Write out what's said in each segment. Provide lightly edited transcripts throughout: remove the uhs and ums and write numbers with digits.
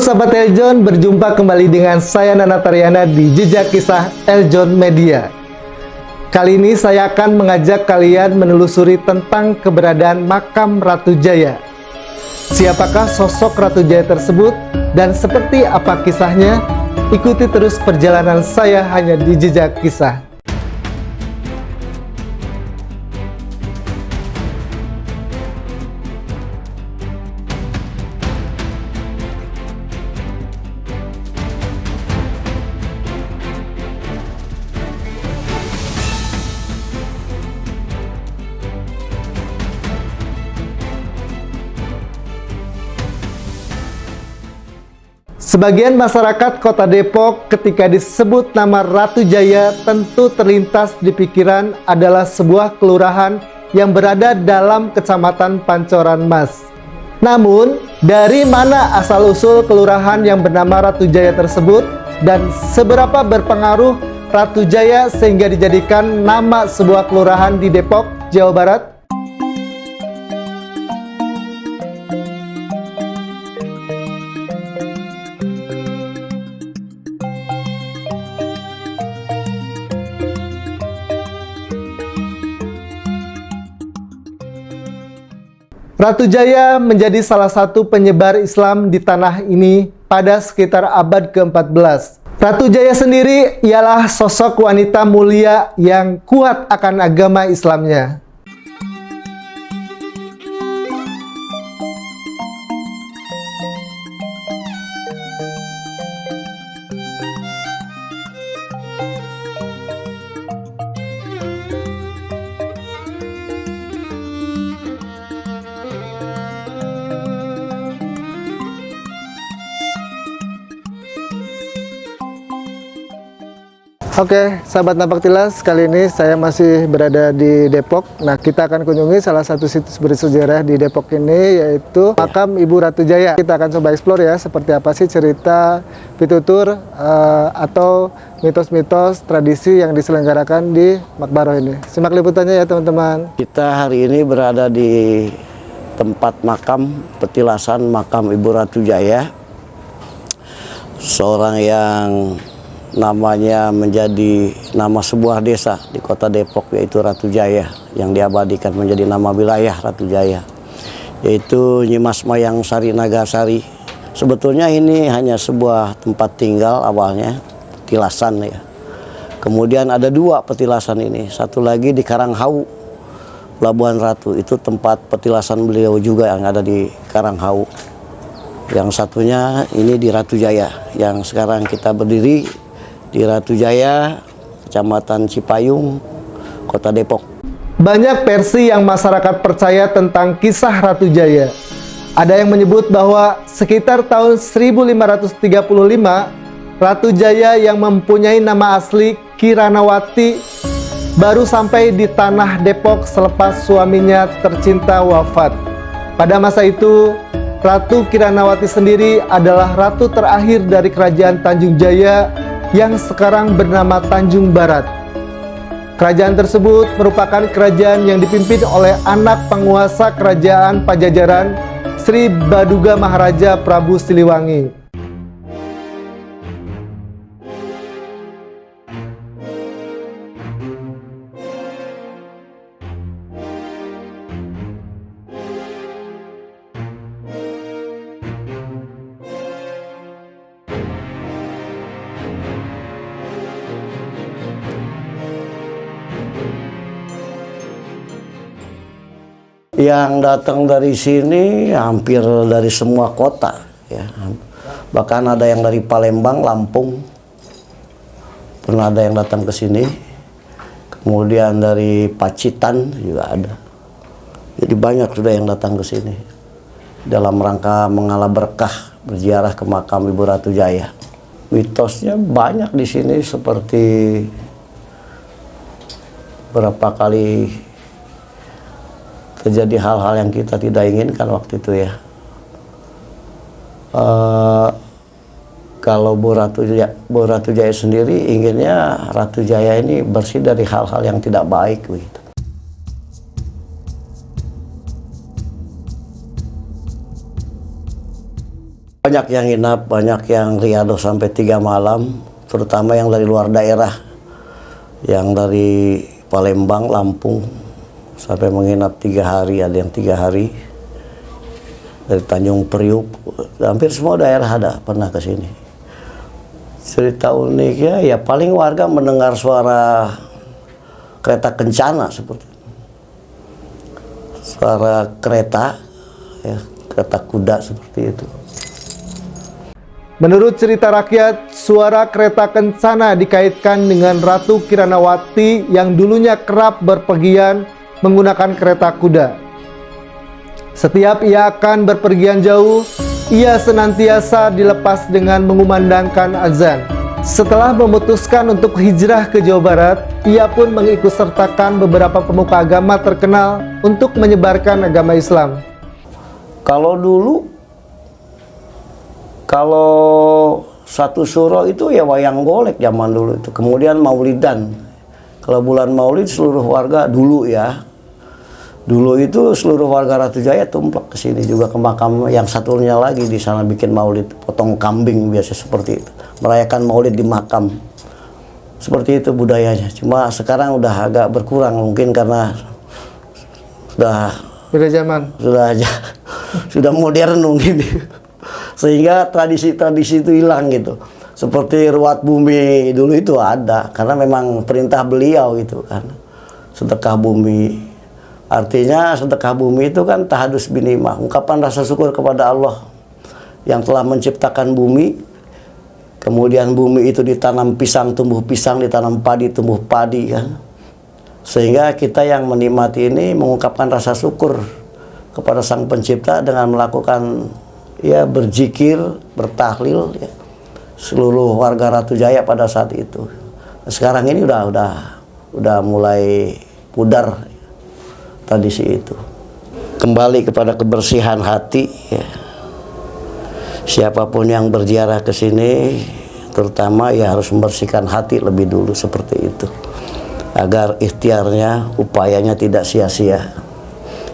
sahabat Eljon, berjumpa kembali dengan saya Nana Tariana di Jejak Kisah Eljon Media. Kali ini saya akan mengajak kalian menelusuri tentang keberadaan makam Ratu Jaya. Siapakah sosok Ratu Jaya tersebut dan seperti apa kisahnya? Ikuti terus perjalanan saya hanya di Jejak Kisah. Sebagian masyarakat Kota Depok ketika disebut nama Ratu Jaya tentu terlintas di pikiran adalah sebuah kelurahan yang berada dalam Kecamatan Pancoran Mas. Namun, dari mana asal-usul kelurahan yang bernama Ratu Jaya tersebut dan seberapa berpengaruh Ratu Jaya sehingga dijadikan nama sebuah kelurahan di Depok, Jawa Barat? Ratu Jaya menjadi salah satu penyebar Islam di tanah ini pada sekitar abad ke-14. Ratu Jaya sendiri ialah sosok wanita mulia yang kuat akan agama Islamnya. Oke, sahabat Napak Tilas, kali ini saya masih berada di Depok. Nah, kita akan kunjungi salah satu situs bersejarah di Depok ini, yaitu makam Ibu Ratu Jaya. Kita akan coba eksplor ya, seperti apa sih cerita pitutur atau mitos-mitos tradisi yang diselenggarakan di Makbaroh ini. Simak liputannya ya teman-teman. Kita hari ini berada di tempat makam petilasan makam Ibu Ratu Jaya, seorang yang namanya menjadi nama sebuah desa di Kota Depok, yaitu Ratu Jaya, yang diabadikan menjadi nama wilayah Ratu Jaya, yaitu Nyimas Mayang Sari Nagasari. Sebetulnya ini hanya sebuah tempat tinggal awalnya, petilasan ya. Kemudian ada dua petilasan ini, satu lagi di Karanghau, Pelabuhan Ratu, itu tempat petilasan beliau juga yang ada di Karanghau. Yang satunya ini di Ratu Jaya, yang sekarang kita berdiri di Ratu Jaya, Kecamatan Cipayung, Kota Depok. Banyak versi yang masyarakat percaya tentang kisah Ratu Jaya. Ada yang menyebut bahwa sekitar tahun 1535, Ratu Jaya yang mempunyai nama asli Kiranawati baru sampai di tanah Depok selepas suaminya tercinta wafat. Pada masa itu, Ratu Kiranawati sendiri adalah ratu terakhir dari kerajaan Tanjung Jaya yang sekarang bernama Tanjung Barat. Kerajaan tersebut merupakan kerajaan yang dipimpin oleh anak penguasa kerajaan Pajajaran, Sri Baduga Maharaja Prabu Siliwangi. Yang datang dari sini hampir dari semua kota ya. Bahkan ada yang dari Palembang, Lampung. Pernah ada yang datang ke sini. Kemudian dari Pacitan juga ada. Jadi banyak sudah yang datang ke sini dalam rangka mengalah berkah berziarah ke makam Ibu Ratu Jaya. Mitosnya banyak di sini, seperti berapa kali terjadi hal-hal yang kita tidak inginkan waktu itu ya. Kalau Bu Ratu Jaya sendiri inginnya Ratu Jaya ini bersih dari hal-hal yang tidak baik begitu. Banyak yang nginap, banyak yang riado sampai 3 malam, terutama yang dari luar daerah, yang dari Palembang, Lampung, sampai menginap 3 hari, ada yang 3 hari. Dari Tanjung Priuk, hampir semua daerah ada pernah ke sini. Cerita uniknya ya paling warga mendengar suara kereta kencana seperti itu. Suara kereta, ya, kereta kuda seperti itu. Menurut cerita rakyat, suara kereta kencana dikaitkan dengan Ratu Kiranawati yang dulunya kerap berpergian menggunakan kereta kuda. Setiap ia akan berpergian jauh, ia senantiasa dilepas dengan mengumandangkan azan. Setelah memutuskan untuk hijrah ke Jawa Barat, ia pun mengikutsertakan beberapa pemuka agama terkenal untuk menyebarkan agama Islam. Kalau dulu, kalau satu suro itu ya wayang golek zaman dulu itu. Kemudian maulidan. Kalau bulan maulid seluruh warga dulu ya. Dulu itu seluruh warga Ratu Jaya tumplek ke sini juga ke makam yang satunya lagi di sana bikin maulid, potong kambing biasa seperti itu. Merayakan maulid di makam. Seperti itu budayanya. Cuma sekarang udah agak berkurang mungkin karena sudah Beda zaman. sudah modern mungkin. Sehingga tradisi-tradisi itu hilang gitu. Seperti ruat bumi dulu itu ada karena memang perintah beliau gitu kan. Sedekah bumi. Artinya sedekah bumi itu kan tahadus binimah, ungkapan rasa syukur kepada Allah yang telah menciptakan bumi. Kemudian bumi itu ditanam pisang, tumbuh pisang, ditanam padi, tumbuh padi kan. Sehingga kita yang menikmati ini mengungkapkan rasa syukur kepada Sang Pencipta dengan melakukan ya berzikir, bertahlil ya. Seluruh warga Ratu Jaya pada saat itu. Sekarang ini udah mulai pudar tradisi itu. Kembali kepada kebersihan hati ya. Siapapun yang berziarah ke sini terutama ya harus membersihkan hati lebih dulu seperti itu. Agar ikhtiarnya, upayanya tidak sia-sia.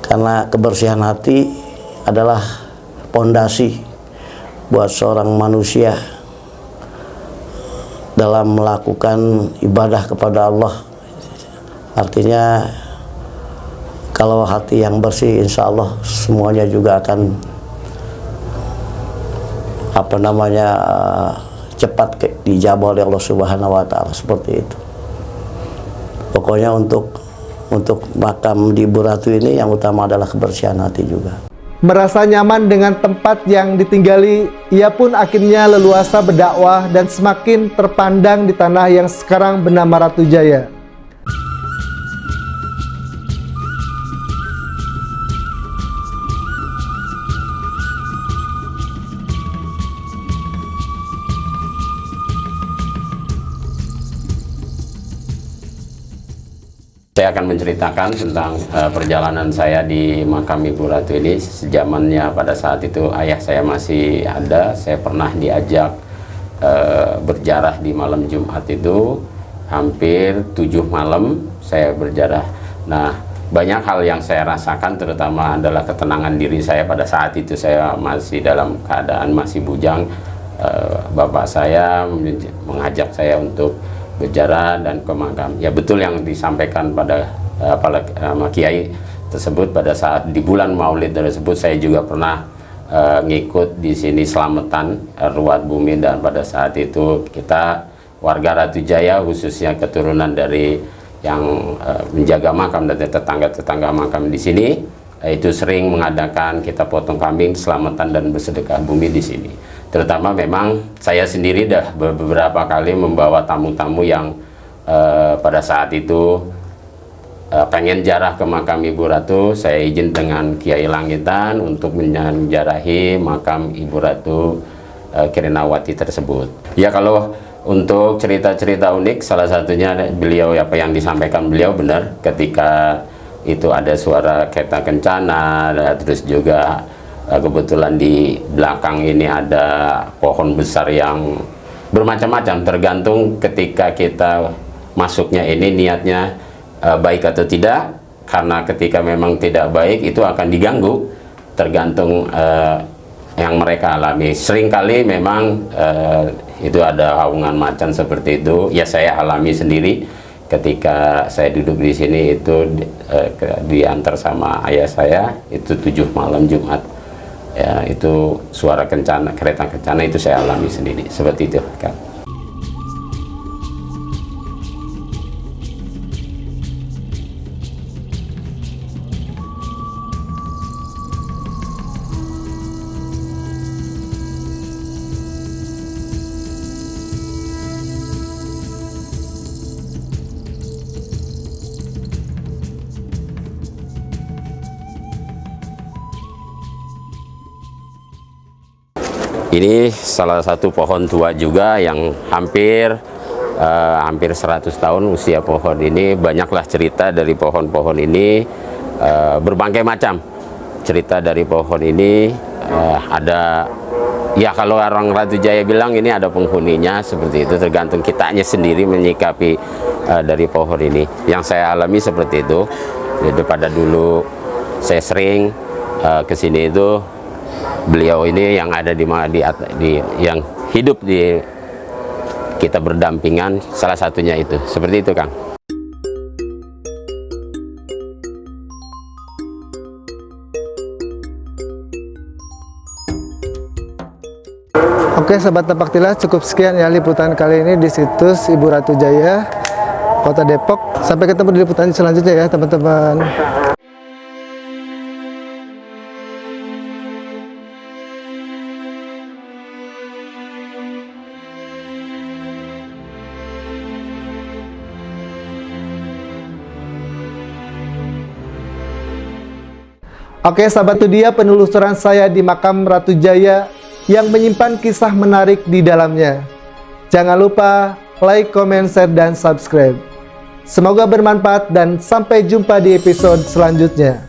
Karena kebersihan hati adalah pondasi buat seorang manusia dalam melakukan ibadah kepada Allah. Artinya kalau hati yang bersih, insya Allah semuanya juga akan cepat dijabah oleh Allah Subhanahu wa Ta'ala seperti itu. Pokoknya untuk makam di Ibu Ratu ini yang utama adalah kebersihan hati juga. Merasa nyaman dengan tempat yang ditinggali, ia pun akhirnya leluasa berdakwah dan semakin terpandang di tanah yang sekarang bernama Ratu Jaya. Saya akan menceritakan tentang perjalanan saya di makam Ibu Ratu ini. Sejamannya pada saat itu ayah saya masih ada, saya pernah diajak berjarah di malam Jumat itu. Hampir 7 malam saya berjarah. Nah, banyak hal yang saya rasakan, terutama adalah ketenangan diri saya pada saat itu. Saya masih dalam keadaan masih bujang. Bapak saya mengajak saya untuk berjarah dan ke makam. Ya betul yang disampaikan pada Kiai tersebut pada saat di bulan Maulid tersebut. Saya juga pernah ngikut di sini selamatan ruat bumi, dan pada saat itu kita warga Ratu Jaya khususnya keturunan dari yang menjaga makam dan tetangga-tetangga makam di sini itu sering mengadakan kita potong kambing, selamatan dan bersedekah bumi di sini. Terutama memang saya sendiri dah beberapa kali membawa tamu-tamu yang pada saat itu pengen jarah ke makam Ibu Ratu. Saya izin dengan Kiai Langitan untuk menjarahi makam Ibu Ratu Kiranawati tersebut. Ya, kalau untuk cerita-cerita unik, salah satunya beliau, apa yang disampaikan beliau benar, ketika itu ada suara kereta kencana, terus juga kebetulan di belakang ini ada pohon besar yang bermacam-macam, tergantung ketika kita masuknya ini niatnya baik atau tidak. Karena ketika memang tidak baik itu akan diganggu, tergantung yang mereka alami. Seringkali memang itu ada haungan macan seperti itu. Ya saya alami sendiri ketika saya duduk di sini itu diantar sama ayah saya itu 7 malam Jumat. Ya, itu suara kencana, kereta kencana itu saya alami sendiri seperti itu kan. Ini salah satu pohon tua juga yang hampir 100 tahun usia pohon ini. Banyaklah cerita dari pohon-pohon ini, berbagai macam cerita dari pohon ini. Ada ya kalau orang Ratu Jaya bilang ini ada penghuninya, seperti itu, tergantung kitanya sendiri menyikapi dari pohon ini. Yang saya alami seperti itu. Jadi pada dulu saya sering kesini itu, beliau ini yang ada di yang hidup di kita berdampingan, salah satunya itu seperti itu, Kang. Oke Sobat Tapak Tilas, cukup sekian ya liputan kali ini di situs Ibu Ratu Jaya, Kota Depok. Sampai ketemu di liputan selanjutnya ya teman-teman. Oke sahabat, itu dia penelusuran saya di makam Ratu Jaya yang menyimpan kisah menarik di dalamnya. Jangan lupa like, comment, share, dan subscribe. Semoga bermanfaat dan sampai jumpa di episode selanjutnya.